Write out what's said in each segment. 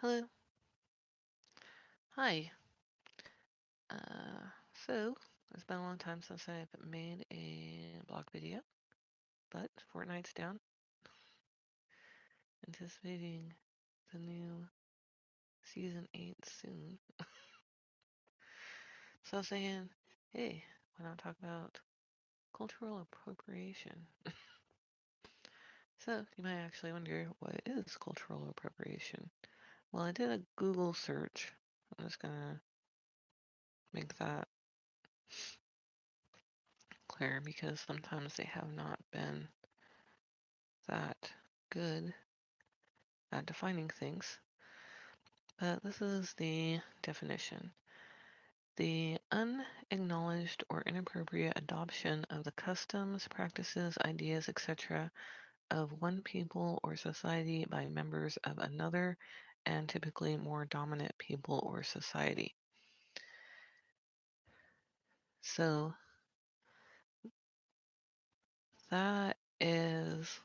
Hello. Hi. Uh, so it's been a long time since I've made a blog video, but Fortnite's down. Anticipating the new season 8 soon. So I was saying, hey, why not talk about cultural appropriation? So you might actually wonder, what is cultural appropriation? Well, I did a Google search. I'm just gonna make that clear because sometimes they have not been that good at defining things. But this is the definition. The unacknowledged or inappropriate adoption of the customs, practices, ideas, etc. of one people or society by members of another, and typically more dominant people or society. So that is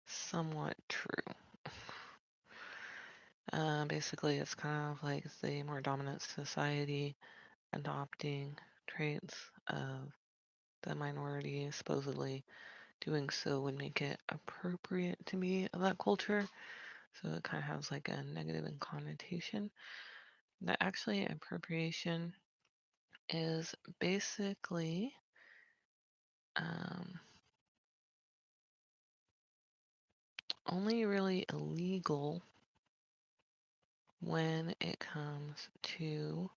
somewhat true. Basically, it's kind of like the more dominant society adopting traits of the minority. Supposedly doing so would make it appropriate to be of that culture. So it kind of has like a negative connotation. That actually appropriation is basically um, only really illegal when it comes to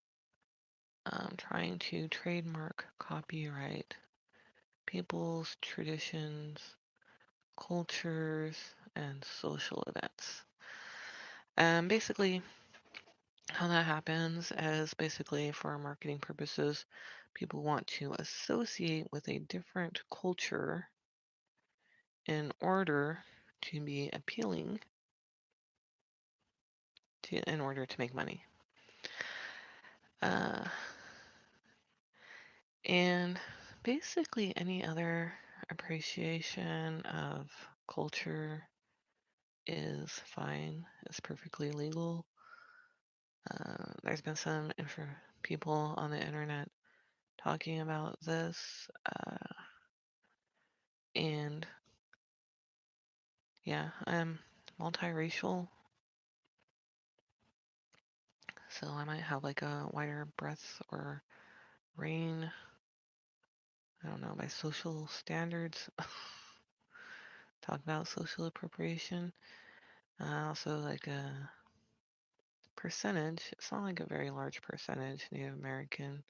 trying to trademark, copyright people's traditions, cultures, and social events. Basically, how that happens is basically for marketing purposes, people want to associate with a different culture in order to be appealing in order to make money. Uh, and basically any other appreciation of culture is fine. It's perfectly legal. There's been some people on the internet talking about this, and yeah, I'm multiracial, so I might have like a wider breadth or range. I don't know, by social standards. Talk about social appropriation. Also, like a percentage. It's not like a very large percentage Native American.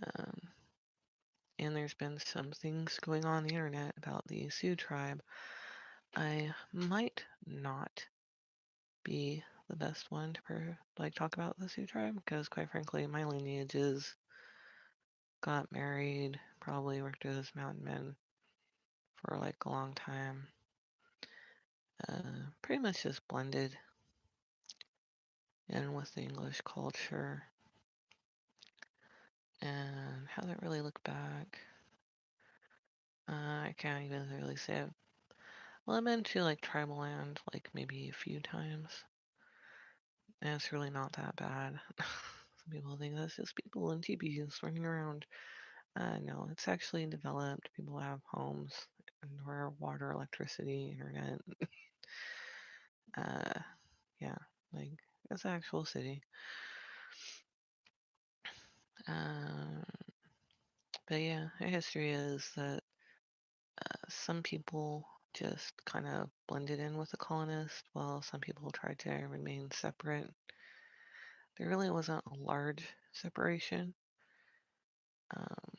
Um, and there's been some things going on the internet about the Sioux tribe. I might not be the best one to talk about the Sioux tribe because, quite frankly, my lineage is got married, probably worked as mountain men for like a long time. Pretty much just blended in with the English culture and haven't really looked back. I can't even really say it. Well, I've been to like tribal land like maybe a few times, and it's really not that bad. Some people think that's just people in teepees running around. No, it's actually developed. People have homes and where water, electricity, internet. Uh, yeah, like it's an actual city. Um, but yeah, our history is that some people just kind of blended in with the colonists, while some people tried to remain separate. There really wasn't a large separation. Um,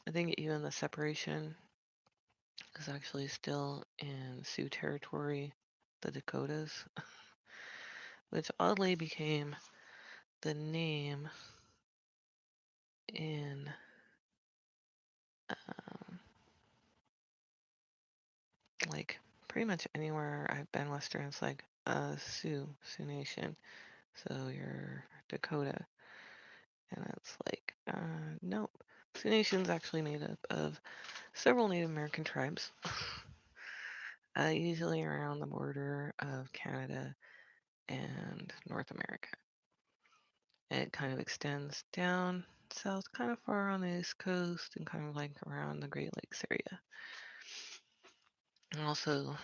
I think even the separation is actually still in Sioux territory, the Dakotas, which oddly became the name in um, like pretty much anywhere I've been Western. It's like Sioux Nation. So you're Dakota, and it's like nope. Sioux Nation's actually made up of several Native American tribes. Usually around the border of Canada and North America. It kind of extends down south, kind of far on the East Coast, and kind of like around the Great Lakes area. And also,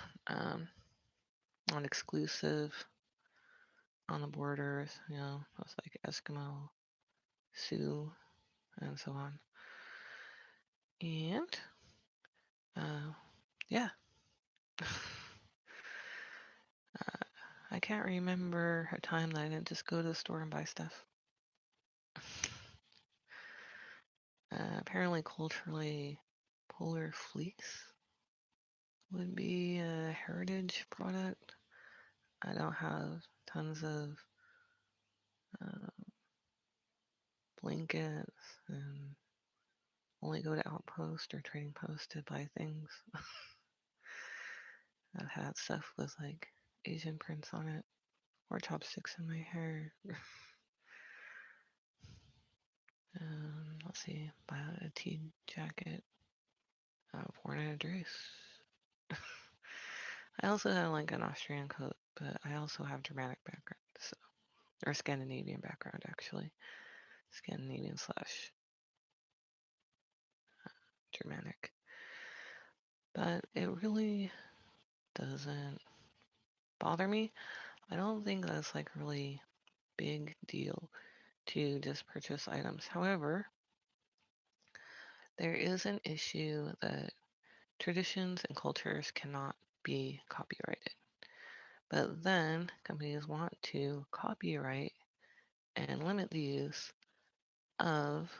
not exclusive on the borders, with like Eskimo, Sioux, and so on. And, yeah. I can't remember a time that I didn't just go to the store and buy stuff. Apparently, culturally, polar fleece would be a heritage product. I don't have tons of uh, blankets and only go to Outpost or Trading Post to buy things. I've had stuff with like Asian prints on it or chopsticks in my hair. Let's see, buy a tea jacket. I've worn a dress. I also have like an Austrian coat, but I also have Germanic background, so, or Scandinavian background actually, Scandinavian slash Germanic. But it really doesn't bother me. I don't think that's like really big deal to just purchase items. However, there is an issue that traditions and cultures cannot be copyrighted. But then companies want to copyright and limit the use of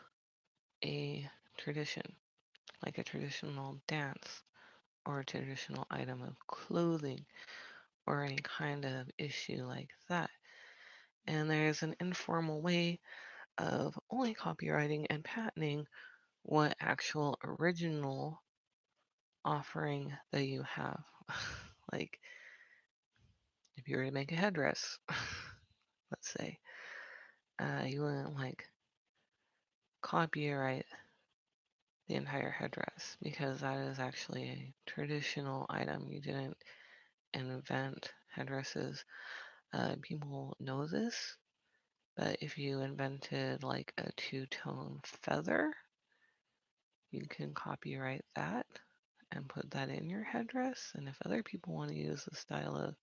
a tradition, like a traditional dance or a traditional item of clothing or any kind of issue like that. And there's an informal way of only copyrighting and patenting what actual original offering that you have. Like if you were to make a headdress, let's say, you wouldn't like copyright the entire headdress because that is actually a traditional item. You didn't invent headdresses. People know this, but if you invented like a two-tone feather, you can copyright that and put that in your headdress. And if other people want to use the style of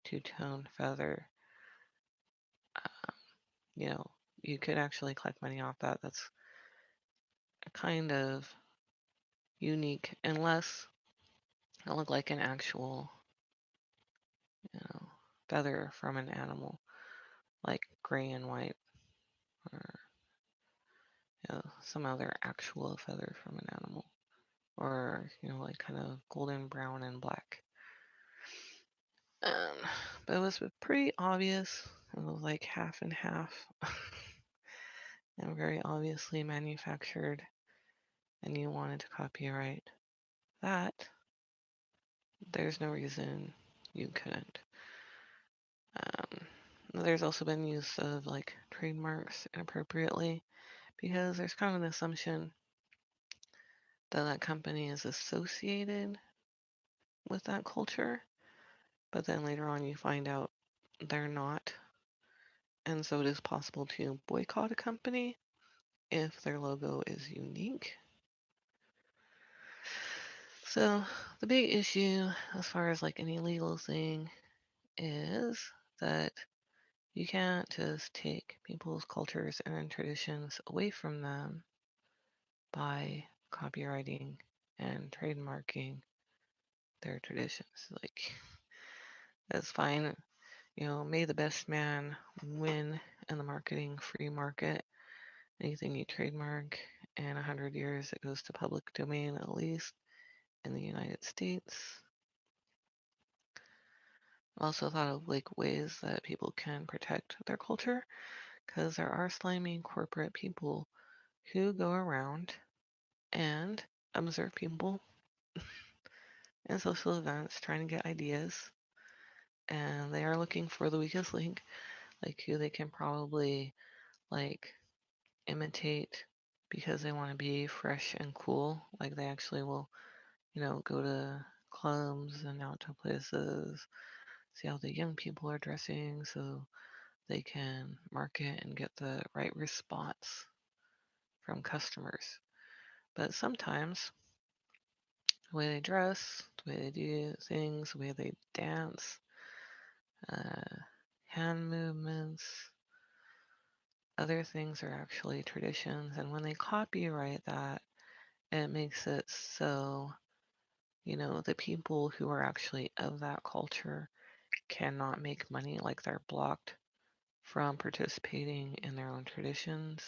two-tone feather, um, you know, you could actually collect money off that. That's kind of unique, unless it look like an actual, you know, feather from an animal, like gray and white, or some other actual feather from an animal, or like kind of golden brown and black. Um, but it was pretty obvious. It was like half and half, and very obviously manufactured. And you wanted to copyright that, there's no reason you couldn't. There's also been use of like trademarks inappropriately because there's kind of an assumption that that company is associated with that culture, but then later on you find out they're not. And so it is possible to boycott a company if their logo is unique. So the big issue as far as like any legal thing is that you can't just take people's cultures and traditions away from them by copywriting and trademarking their traditions. Like, that's fine. May the best man win in the marketing free market. Anything you trademark in 100 years, it goes to public domain, at least in the United States. I've also thought of like ways that people can protect their culture, because there are slimy corporate people who go around and observe people in social events trying to get ideas, and they are looking for the weakest link, like who they can probably like imitate because they want to be fresh and cool. Like they actually will, go to clubs and out to places, see how the young people are dressing so they can market and get the right response from customers. But sometimes the way they dress, the way they do things, the way they dance, uh, hand movements, other things are actually traditions. And when they copyright that, it makes it so, the people who are actually of that culture cannot make money, like they're blocked from participating in their own traditions.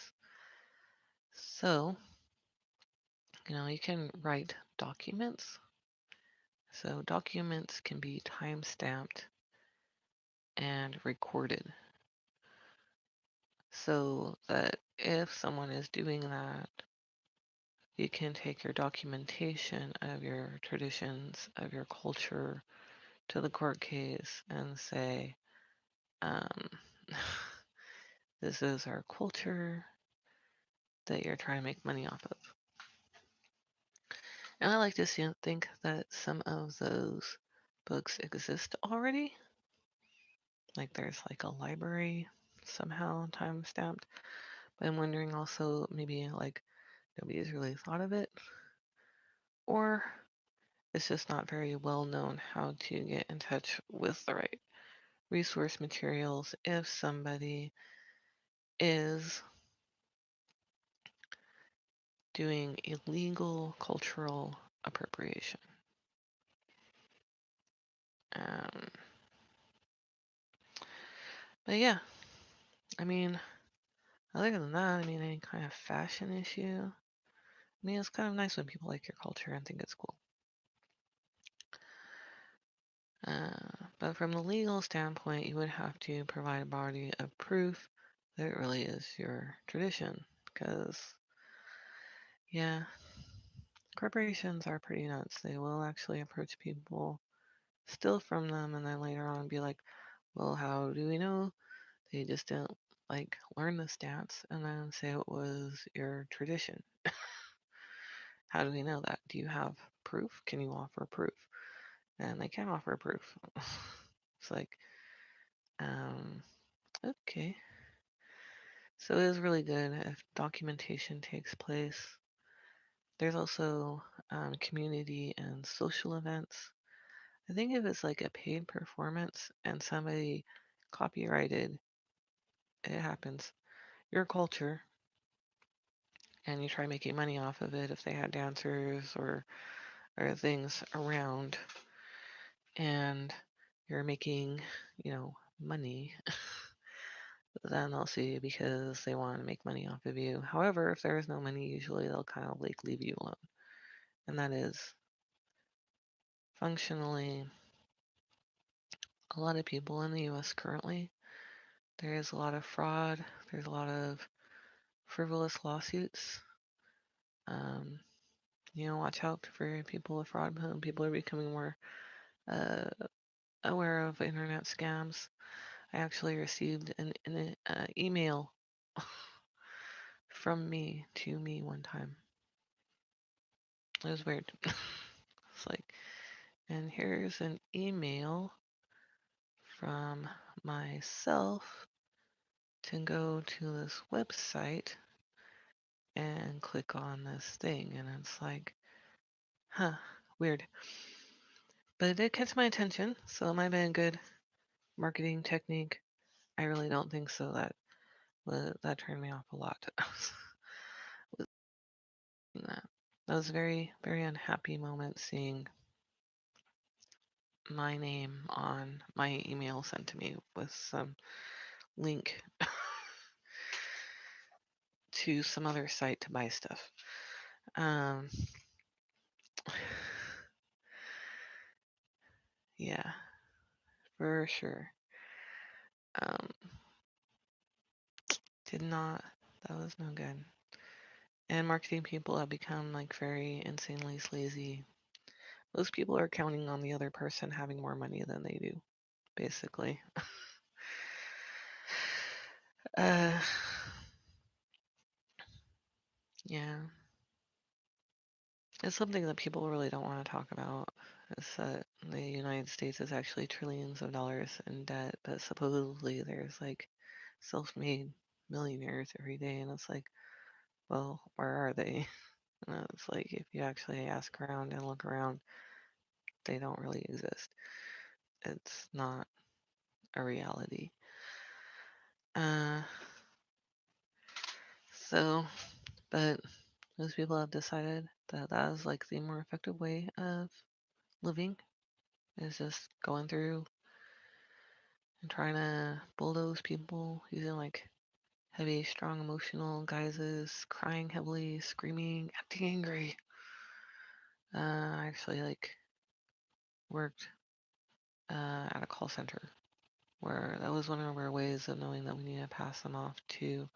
So, you can write documents. So documents can be time stamped and recorded so that if someone is doing that, you can take your documentation of your traditions, of your culture to the court case and say, um, this is our culture that you're trying to make money off of. And I like to think that some of those books exist already. Like there's like a library somehow time stamped. But I'm wondering also maybe like nobody's really thought of it, or it's just not very well known how to get in touch with the right resource materials if somebody is doing illegal cultural appropriation. Um, but yeah, I mean, other than that, I mean, any kind of fashion issue, I mean, it's kind of nice when people like your culture and think it's cool. But from the legal standpoint, you would have to provide a body of proof that it really is your tradition. Because, yeah, corporations are pretty nuts. They will actually approach people, steal from them, and then later on be like, well, how do we know? They just didn't like learn this dance and then say it was your tradition. How do we know that? Do you have proof? Can you offer proof? And they can't offer proof. It's like, um, okay. So it is really good if documentation takes place. There's also community and social events. I think if it's like a paid performance and somebody copyrighted, it happens, your culture, and you try making money off of it if they had dancers or things around, and you're making, money, then they'll sue you because they want to make money off of you. However, if there is no money, usually they'll kind of like leave you alone. And that is functionally a lot of people in the US currently. There is a lot of fraud, there's a lot of frivolous lawsuits. Um, watch out for people with fraud. People are becoming more uh, aware of internet scams. I actually received an email from me to me one time. It was weird. It's like, and here's an email from myself to go to this website and click on this thing. And it's like, huh, weird. But it did catch my attention, so it might have been a good marketing technique. I really don't think so. That turned me off a lot. That was a very, very unhappy moment seeing my name on my email sent to me with some link to some other site to buy stuff. Um, yeah, for sure. Um, did not, that was no good. And marketing people have become like very insanely lazy. Those people are counting on the other person having more money than they do, basically. Uh, yeah. It's something that people really don't want to talk about. is that the United States is actually trillions of dollars in debt, but supposedly there's like self-made millionaires every day, and it's like, well, where are they? And it's like if you actually ask around and look around, they don't really exist. It's not a reality. Uh, so, but most people have decided that that is like the more effective way of living is just going through and trying to bulldoze people using like heavy, strong emotional guises, crying heavily, screaming, acting angry. I actually like worked at a call center where that was one of our ways of knowing that we need to pass them off to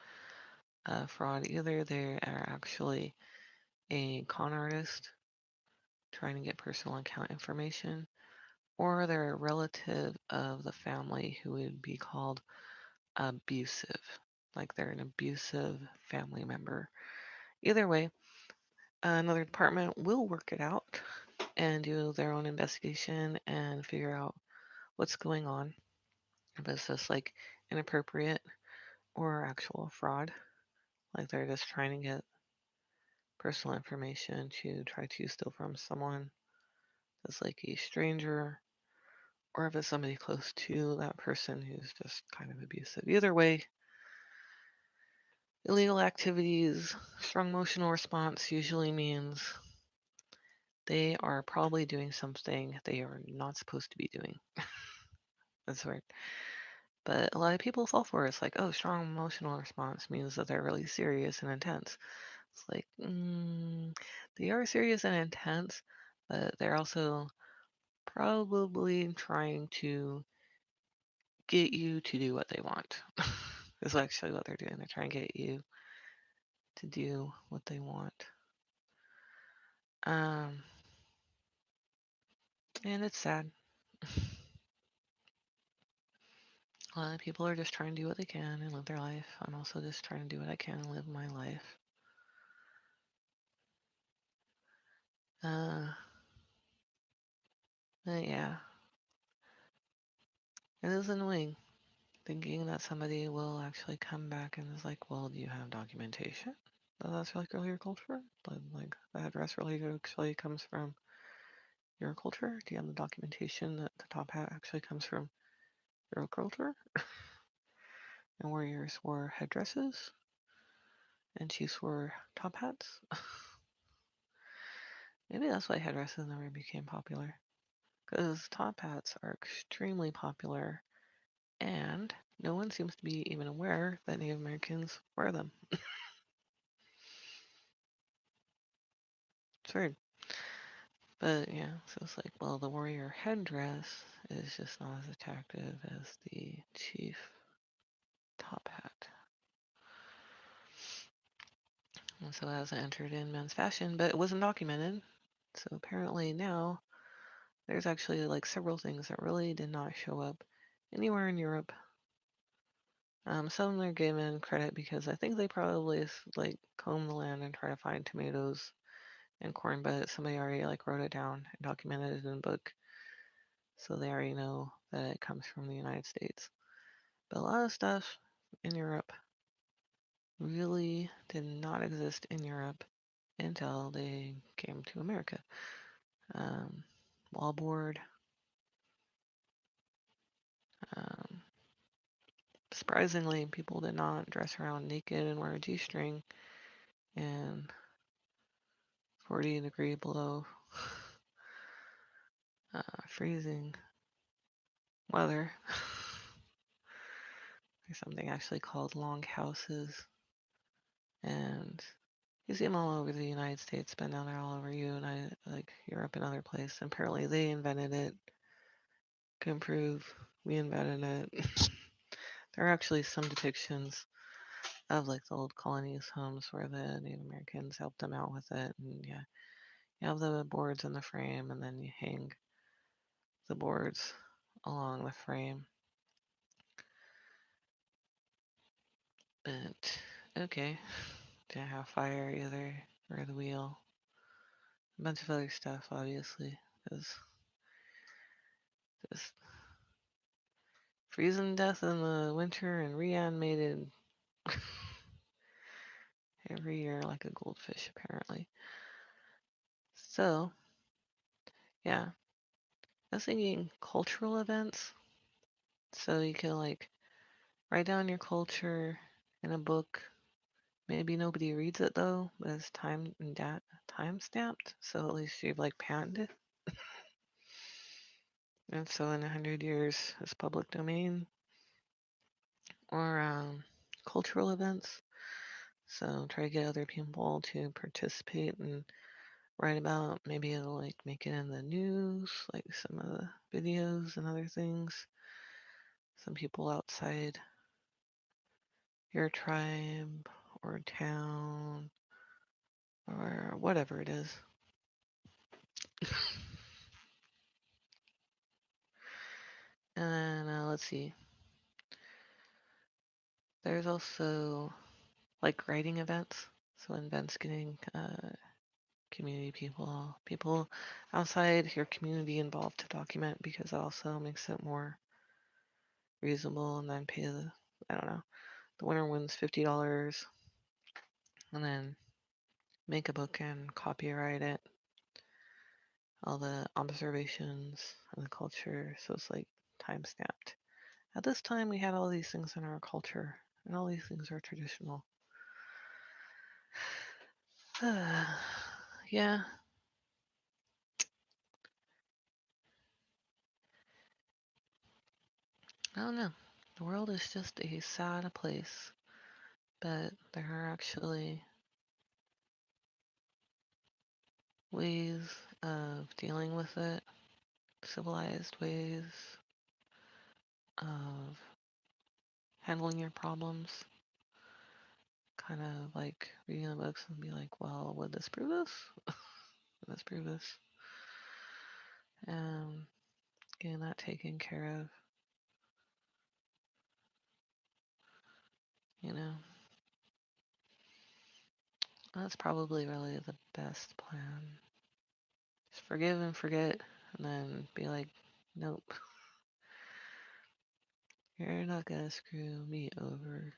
fraud. Either they are actually a con artist trying to get personal account information, or they're a relative of the family who would be called abusive, like they're an abusive family member. Either way, another department will work it out and do their own investigation and figure out what's going on. If it's just like inappropriate or actual fraud, like they're just trying to get personal information to try to steal from someone that's like a stranger, or if it's somebody close to that person who's just kind of abusive. Either way, illegal activities, strong emotional response usually means they are probably doing something they are not supposed to be doing. That's weird. But a lot of people fall for it. It's like, oh, strong emotional response means that they're really serious and intense. It's like, they are serious and intense, but they're also probably trying to get you to do what they want. Is actually what they're doing. They're trying to get you to do what they want. Um, and it's sad. A lot of people are just trying to do what they can and live their life. I'm also just trying to do what I can and live my life. Uh, but yeah, it is annoying thinking that somebody will actually come back and is like, well, do you have documentation that that's like really your culture? Like the address really actually comes from your culture? Do you have the documentation that the top hat actually comes from your culture? And warriors wore headdresses and chiefs wore top hats? Maybe that's why headdresses never became popular. Because top hats are extremely popular and no one seems to be even aware that Native Americans wear them. It's weird. But yeah, so it's like, well, the warrior headdress is just not as attractive as the chief top hat. And so it hasn't entered in men's fashion, but it wasn't documented. So apparently now there's actually like several things that really did not show up anywhere in Europe. Some are given credit because I think they probably like comb the land and try to find tomatoes and corn, but somebody already like wrote it down and documented it in a book, so they already know that it comes from the United States. But a lot of stuff in Europe really did not exist in Europe until they came to America. Um, Wallboard. Um, Surprisingly, people did not dress around naked and wear a G-string in 40 degree below freezing weather. There's something actually called long houses, and you see them all over the United States, but now they're all over United, like Europe and other places. Apparently, they invented it. Can prove we invented it. There are actually some depictions of like the old colonies' homes where the Native Americans helped them out with it, and yeah, you have the boards in the frame, and then you hang the boards along the frame. But okay, didn't have fire either, or the wheel. A bunch of other stuff, obviously, because Just freezing to death in the winter and reanimated every year like a goldfish, apparently. So, yeah, I was thinking cultural events. So you can like write down your culture in a book. Maybe nobody reads it though, but it's time stamped. So at least you've like patented. And so in 100 years, it's public domain. Or cultural events. So try to get other people to participate and write about. Maybe it'll like make it in the news, like some of the videos and other things. Some people outside your tribe or town or whatever it is. And let's see. There's also like writing events. So events getting community people outside your community involved to document, because it also makes it more reasonable, and then pay the, I don't know, the winner wins $50 and then make a book and copyright it, all the observations and the culture. So it's like time stamped. At this time, we had all these things in our culture, and all these things are traditional. Yeah. I don't know. The world is just a sad place, but there are actually ways of dealing with it, civilized ways of handling your problems. Kind of like reading the books and be like, well, would this prove this? Would this prove this? And getting that taken care of, you know. That's probably really the best plan. Just forgive and forget, and then be like, nope, you're not gonna screw me over,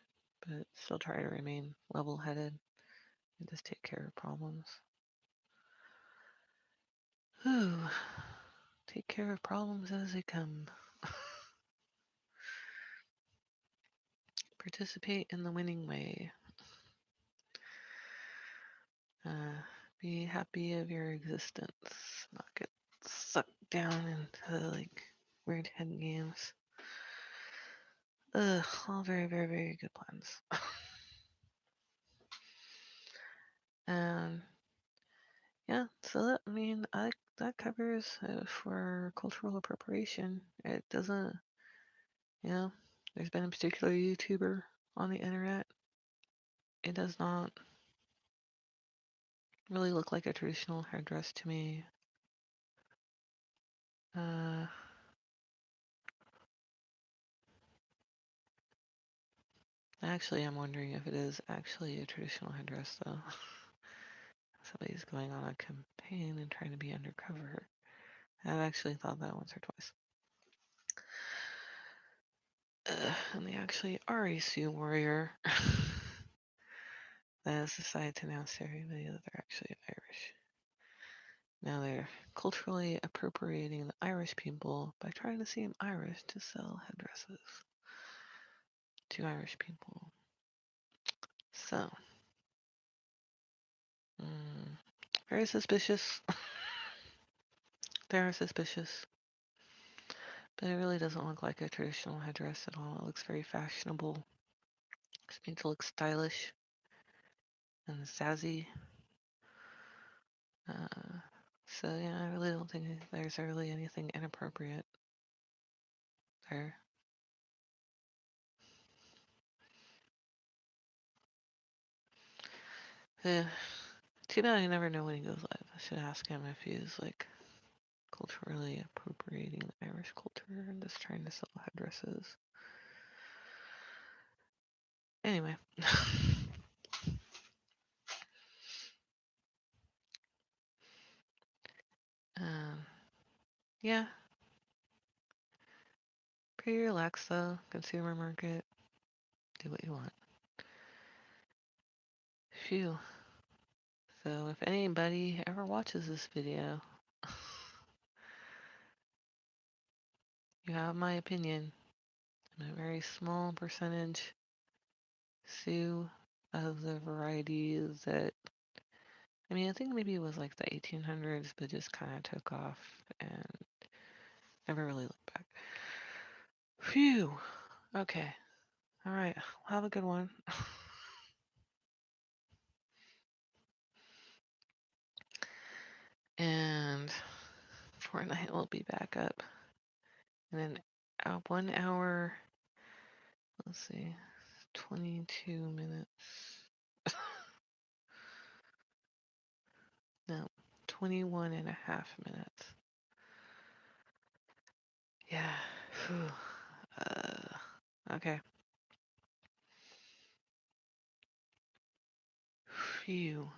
but still try to remain level headed and just take care of problems. Ooh, take care of problems as they come. Participate in the winning way. Uh, be happy of your existence. Not get sucked down into like weird head games. Ugh, all very, very, very good plans. And yeah, so that, I mean, that covers for cultural appropriation. It doesn't, you know, there's been a particular YouTuber on the internet. It does not really look like a traditional headdress to me. Uh, Actually, I'm wondering if it is actually a traditional headdress, though. Somebody's going on a campaign and trying to be undercover. I've actually thought that once or twice. And they actually are a Sioux warrior. That has decided to now say everybody that they're actually Irish. Now they're culturally appropriating the Irish people by trying to seem Irish to sell headdresses to Irish people. So, very suspicious. They are suspicious. But it really doesn't look like a traditional headdress at all. It looks very fashionable. It's made to look stylish and zazzy. So yeah, I really don't think there's really anything inappropriate there. Yeah. Too bad I never know when he goes live. I should ask him if he's like culturally appropriating the Irish culture and just trying to sell headdresses. Anyway. um, yeah. pretty relaxed though. Consumer market. Do what you want. Phew. So if anybody ever watches this video, you have my opinion. I'm a very small percentage Sue of the varieties that, I mean, I think maybe it was like the 1800s, but just kind of took off and never really looked back. Phew. Okay. All right. Have a good one. And Fortnite will be back up in 1 hour. Let's see, 22 minutes. No, 21 and a half minutes. Yeah. Whew. Okay. Phew.